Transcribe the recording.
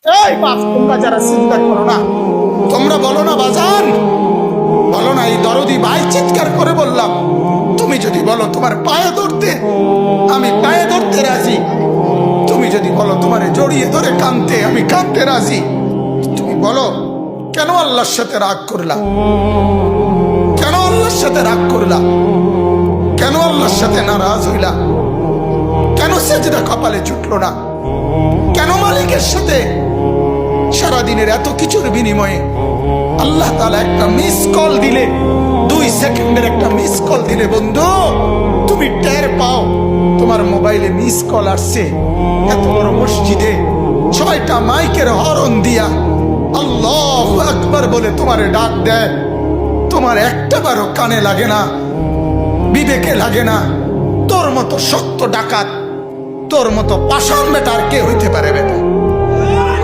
এই বাপ, তোমরা যারা চিন্তা করো না, তোমরা বলো না বাজান, বলো না। এই দরদি ভাই চিৎকার করে বললাম, তুমি যদি বলো তোমার পায়ে ধরতে, আমি পায়ে ধরতে রাজি। তুমি যদি বলো তোমার জড়িয়ে ধরে কাঁদতে, আমি কাঁদতে রাজি। তুমি বলো কেন আল্লাহর সাথে রাগ করলা? কেন আল্লাহর সাথে রাগ করলা? কেন আল্লাহর সাথে নারাজ হইলা? কেন সেজদা কপালে ছুটলো না? কেন মালিকের সাথে সারাদিনের এত কিছুর বিনিময়ে আল্লাহ তাআলা একটা মিস কল দিলে, 2 সেকেন্ডের একটা মিস কল দিলে বন্ধু তুমি টের পাও তোমার মোবাইলে মিস কল আসছে। এত বড় মসজিদে 6টা মাইকের হরন দিয়া আল্লাহু আকবার বলে তোমারে ডাক দেয়, তোমার একটাবারও কানে লাগে না, বিবেকে লাগে না। তোর মতো সত্য ডাকাত, তোর মতো পাষাণ বেটার কে হইতে পারে বেটা?